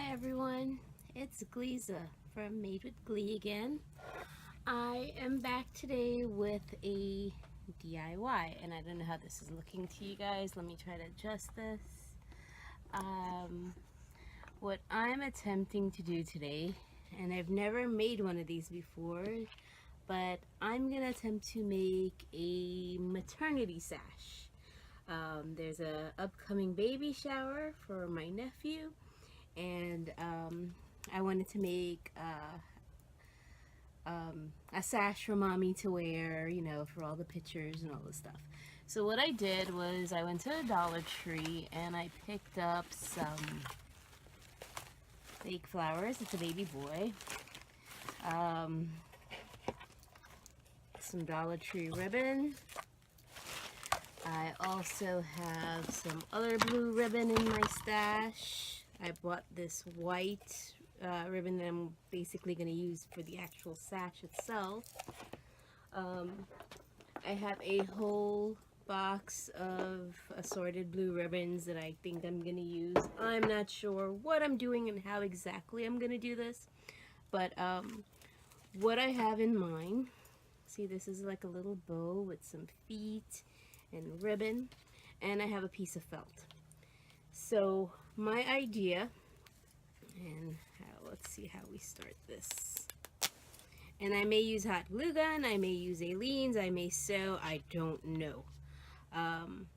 Hi everyone, it's Gleeza from Made with Glee again. I am back today with a DIY, and I don't know how this is looking to you guys. Let me try to adjust this. What I'm attempting to do today, and I've never made one of these before, but I'm gonna attempt to make a maternity sash. There's a upcoming baby shower for my nephew, and I wanted to make a sash for mommy to wear, you know, for all the pictures and all this stuff. So what I did was I went to the Dollar Tree and I picked up some fake flowers. It's a baby boy. Some Dollar Tree ribbon. I also have some other blue ribbon in my stash. I bought this white ribbon that I'm basically going to use for the actual sash itself. I have a whole box of assorted blue ribbons that I think I'm going to use. I'm not sure what I'm doing and how exactly I'm going to do this, but what I have in mind, see, this is like a little bow with some feet and ribbon, and I have a piece of felt. So my idea, and let's see how we start this. And I may use hot glue gun, I may use Aleene's, I may sew, I don't know. I'm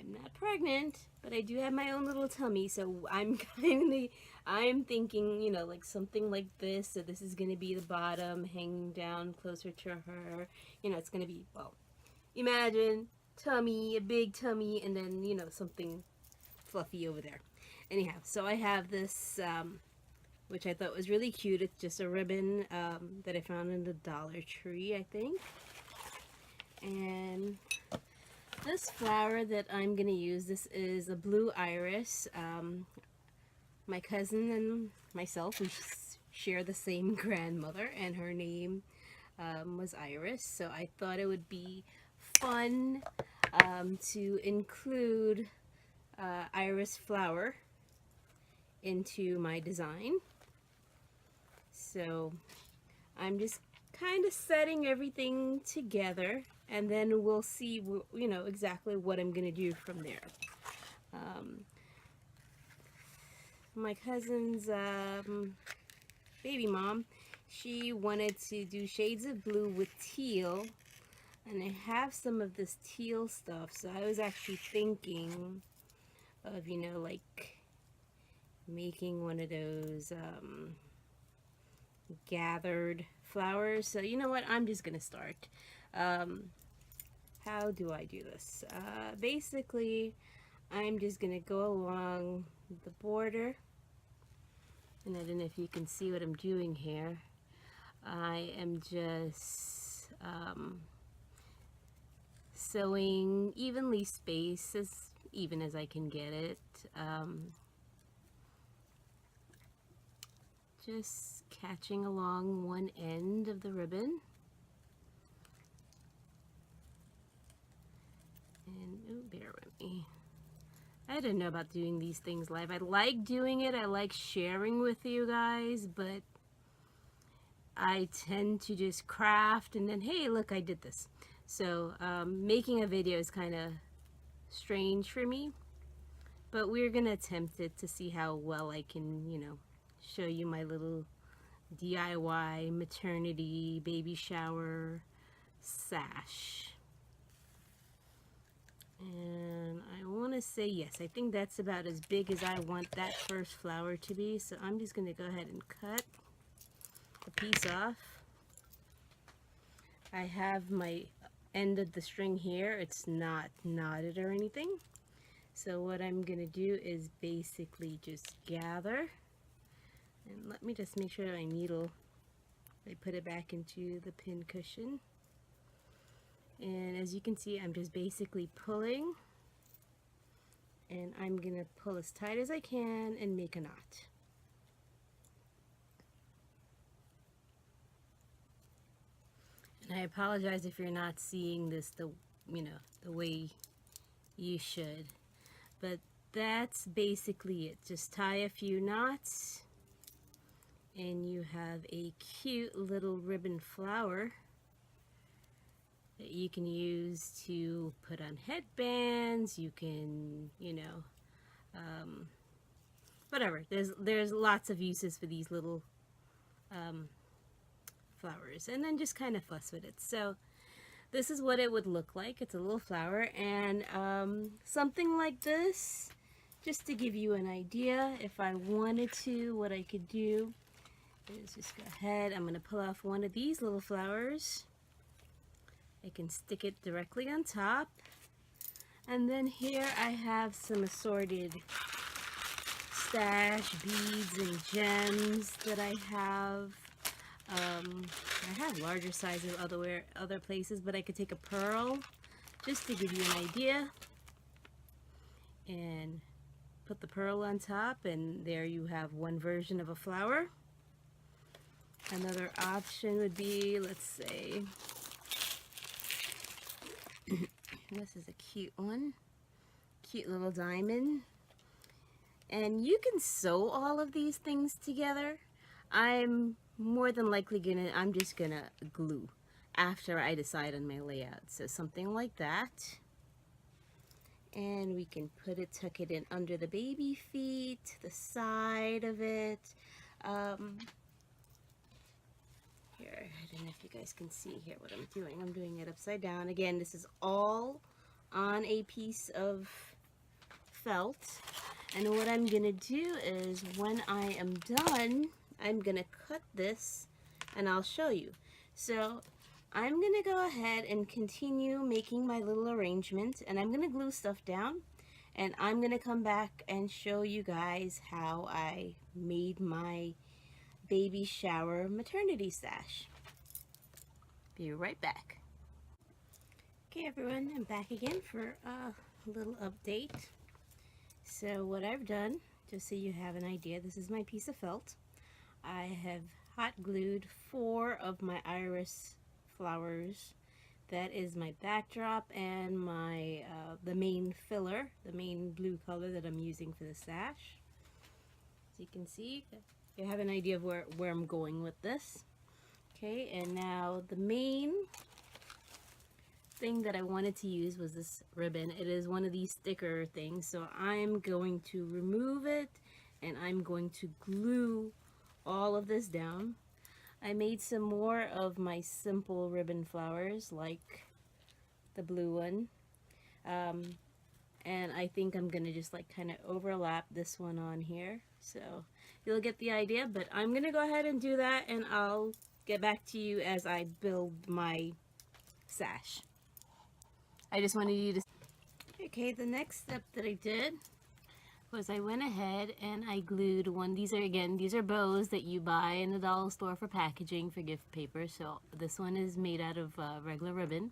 not pregnant, but I do have my own little tummy, so I'm thinking, you know, like something like this. So this is going to be the bottom, hanging down closer to her. You know, it's going to be, well, imagine tummy, a big tummy, and then, you know, something fluffy over there. Anyhow, so I have this, which I thought was really cute. It's just a ribbon that I found in the Dollar Tree, I think. And this flower that I'm going to use, this is a blue iris. My cousin and myself, we share the same grandmother, and her name was Iris. So I thought it would be fun to include iris flower into my design. So I'm just kind of setting everything together, and then we'll see, you know, exactly what I'm gonna do from there. My cousin's baby mom, she wanted to do shades of blue with teal, and I have some of this teal stuff, so I was actually thinking of, you know, like making one of those gathered flowers. So you know what, I'm just gonna start. How do I do this? Basically, I'm just gonna go along the border, and I don't know if you can see what I'm doing here. I am just sewing evenly spaced, as even as I can get it. Just catching along one end of the ribbon. And, oh, bear with me. I didn't know about doing these things live. I like doing it, I like sharing with you guys, but I tend to just craft and then, hey, look, I did this. So making a video is kind of strange for me, but we're gonna attempt it to see how well I can, you know, show you my little DIY maternity baby shower sash. And I want to say, yes, I think that's about as big as I want that first flower to be. So I'm just going to go ahead and cut a piece off. I have my end of the string here. It's not knotted or anything. So what I'm going to do is basically just gather. And let me just make sure my needle, I put it back into the pin cushion. And as you can see, I'm just basically pulling, and I'm gonna pull as tight as I can and make a knot. And I apologize if you're not seeing this the way you should, but that's basically it. Just tie a few knots and you have a cute little ribbon flower that you can use to put on headbands. You can, you know, whatever. There's lots of uses for these little flowers, and then just kind of fuss with it. So this is what it would look like. It's a little flower, and something like this, just to give you an idea, if I wanted to, what I could do is just go ahead. I'm going to pull off one of these little flowers. I can stick it directly on top, and then here I have some assorted stash beads and gems that I have. I have larger sizes other places, but I could take a pearl just to give you an idea and put the pearl on top, and there you have one version of a flower. Another option would be, let's say, this is a cute one, cute little diamond, and you can sew all of these things together. I'm more than likely I'm just gonna glue after I decide on my layout. So something like that, and we can tuck it in under the baby feet, the side of it. Here, I don't know if you guys can see here what I'm doing. I'm doing it upside down. Again, this is all on a piece of felt, and what I'm gonna do is, when I am done, I'm gonna cut this and I'll show you. So I'm gonna go ahead and continue making my little arrangement, and I'm gonna glue stuff down, and I'm gonna come back and show you guys how I made my baby shower maternity sash. Be right back. Okay everyone, I'm back again for a little update. So what I've done, just so you have an idea, this is my piece of felt. I have hot glued 4 of my iris flowers. That is my backdrop and my the main filler, the main blue color that I'm using for the sash. As you can see, you have an idea of where I'm going with this. Okay, and now the main thing that I wanted to use was this ribbon. It is one of these sticker things, so I'm going to remove it and I'm going to glue all of this down. I made some more of my simple ribbon flowers like the blue one, and I think I'm gonna just like kind of overlap this one on here, so you'll get the idea. But I'm gonna go ahead and do that, and I'll get back to you as I build my sash. I just wanted you to... Okay, the next step that I did was I went ahead and I glued one. These are bows that you buy in the dollar store for packaging for gift paper. So this one is made out of regular ribbon.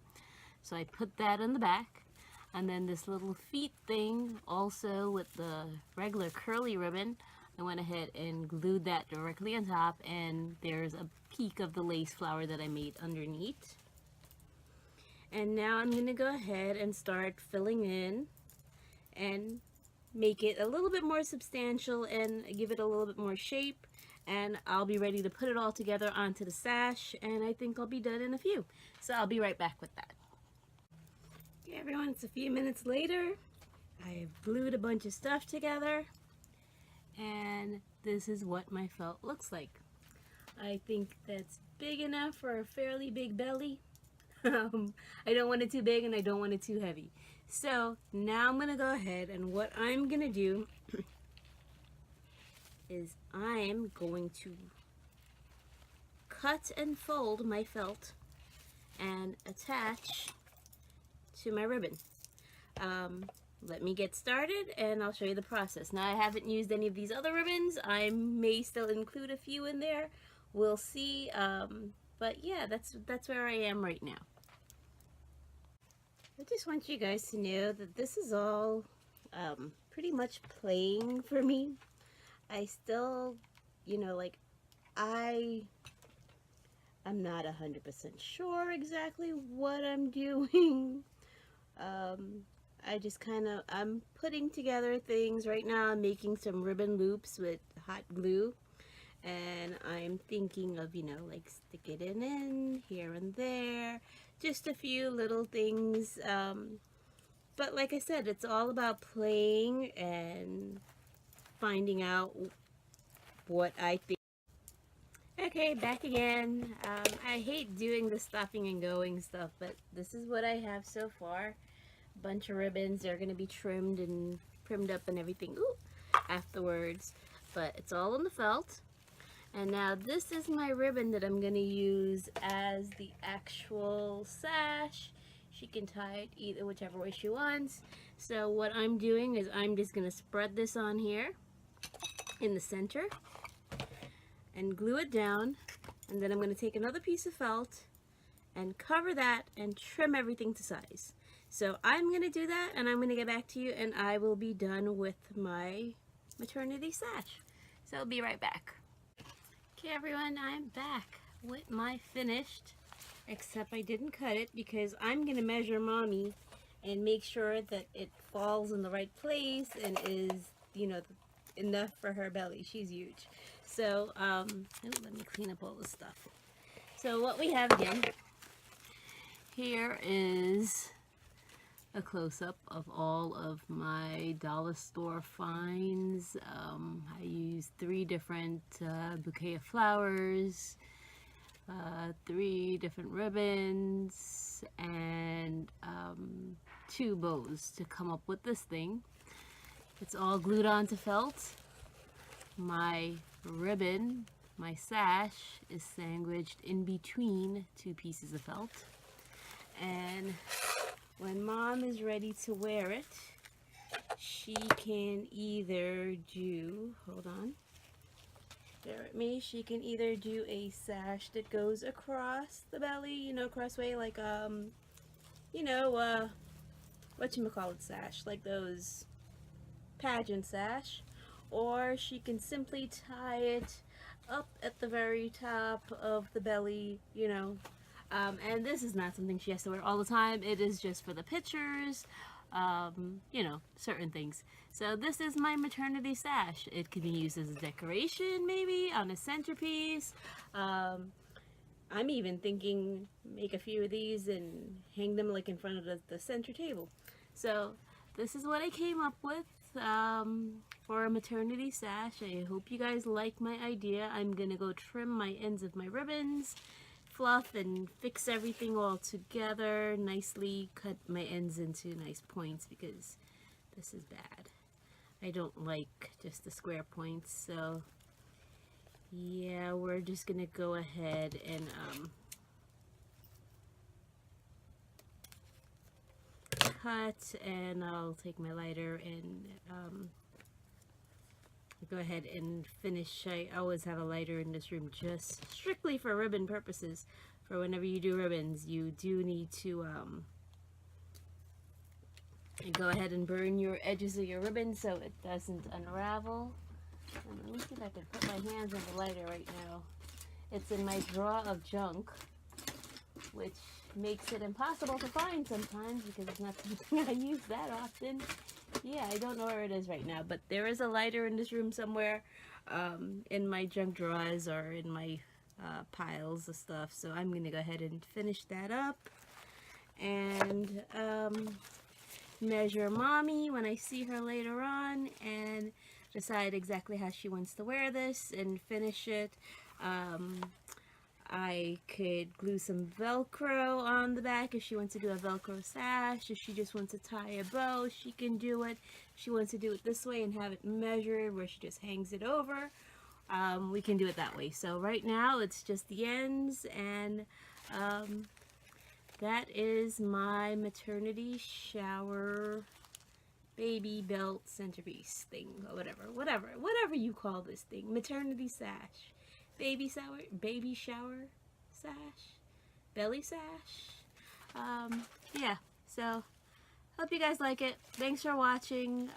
So I put that on the back, and then this little feet thing also with the regular curly ribbon, I went ahead and glued that directly on top, and there's a peak of the lace flower that I made underneath. And now I'm going to go ahead and start filling in and make it a little bit more substantial and give it a little bit more shape, and I'll be ready to put it all together onto the sash, and I think I'll be done in a few. So I'll be right back with that. Okay everyone, it's a few minutes later. I've glued a bunch of stuff together, and this is what my felt looks like. I think that's big enough for a fairly big belly. I don't want it too big and I don't want it too heavy. So now I'm gonna go ahead, and what I'm gonna do is I'm going to cut and fold my felt and attach to my ribbon. Let me get started and I'll show you the process. Now I haven't used any of these other ribbons. I may still include a few in there. We'll see. But yeah, that's where I am right now. I just want you guys to know that this is all pretty much playing for me. I still, you know, like I'm not 100% sure exactly what I'm doing. I just kind of, I'm putting together things right now. I'm making some ribbon loops with hot glue, and I'm thinking of, you know, like stick it in here and there, just a few little things. But like I said, it's all about playing and finding out what I think. Okay, back again. I hate doing the stopping and going stuff, but this is what I have so far. Bunch of ribbons. They're going to be trimmed and primmed up and everything afterwards, but it's all in the felt. And now this is my ribbon that I'm going to use as the actual sash. She can tie it either whichever way she wants. So what I'm doing is I'm just going to spread this on here in the center and glue it down, and then I'm going to take another piece of felt and cover that and trim everything to size. So I'm going to do that, and I'm going to get back to you, and I will be done with my maternity sash. So I'll be right back. Okay everyone, I'm back with my finished, except I didn't cut it because I'm going to measure mommy and make sure that it falls in the right place and is, you know, enough for her belly. She's huge. So let me clean up all this stuff. So what we have again here is a close-up of all of my dollar store finds. I used 3 different bouquet of flowers, 3 different ribbons, and 2 bows to come up with this thing. It's all glued onto felt. My ribbon, my sash, is sandwiched in between 2 pieces of felt. And when mom is ready to wear it, she can either do, hold on, bear with me, she can either do a sash that goes across the belly, you know, crossway, like, you know, whatchamacallit sash, like those pageant sash, or she can simply tie it up at the very top of the belly, you know. And this is not something she has to wear all the time. It is just for the pictures, you know, certain things. So this is my maternity sash. It can be used as a decoration, maybe, on a centerpiece. I'm even thinking make a few of these and hang them like in front of the center table. So this is what I came up with for a maternity sash. I hope you guys like my idea. I'm gonna go trim my ends of my ribbons, fluff and fix everything all together nicely, cut my ends into nice points because this is bad. I don't like just the square points, so yeah, we're just gonna go ahead and cut, and I'll take my lighter and go ahead and finish. I always have a lighter in this room just strictly for ribbon purposes. For whenever you do ribbons, you do need to go ahead and burn your edges of your ribbon so it doesn't unravel. And let me see if I can put my hands on the lighter right now. It's in my drawer of junk, which makes it impossible to find sometimes because it's not something I use that often. Yeah, I don't know where it is right now, but there is a lighter in this room somewhere, in my junk drawers or in my piles of stuff. So I'm going to go ahead and finish that up and measure mommy when I see her later on and decide exactly how she wants to wear this and finish it. I could glue some Velcro on the back if she wants to do a Velcro sash. If she just wants to tie a bow, she can do it. If she wants to do it this way and have it measured where she just hangs it over, we can do it that way. So right now it's just the ends, and that is my maternity shower baby belt centerpiece thing, or whatever you call this thing. Maternity sash. Baby shower sash, belly sash. Yeah, so hope you guys like it. Thanks for watching.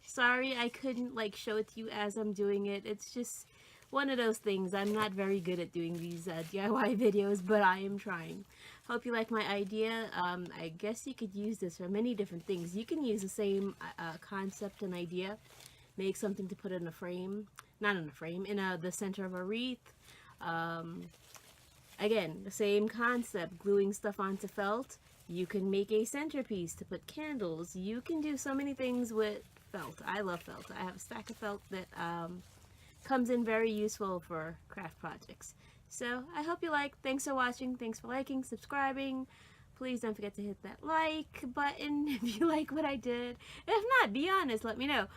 Sorry I couldn't like show it to you as I'm doing it. It's just one of those things. I'm not very good at doing these DIY videos, but I am trying. Hope you like my idea. I guess you could use this for many different things. You can use the same concept and idea, make something to put in a frame, not in a frame, in the center of a wreath. Again, the same concept, gluing stuff onto felt. You can make a centerpiece to put candles. You can do so many things with felt. I love felt. I have a stack of felt that comes in very useful for craft projects. So I hope you like. Thanks for watching. Thanks for liking, subscribing. Please don't forget to hit that like button if you like what I did. If not, be honest, let me know.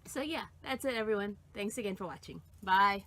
So yeah, that's it everyone. Thanks again for watching. Bye.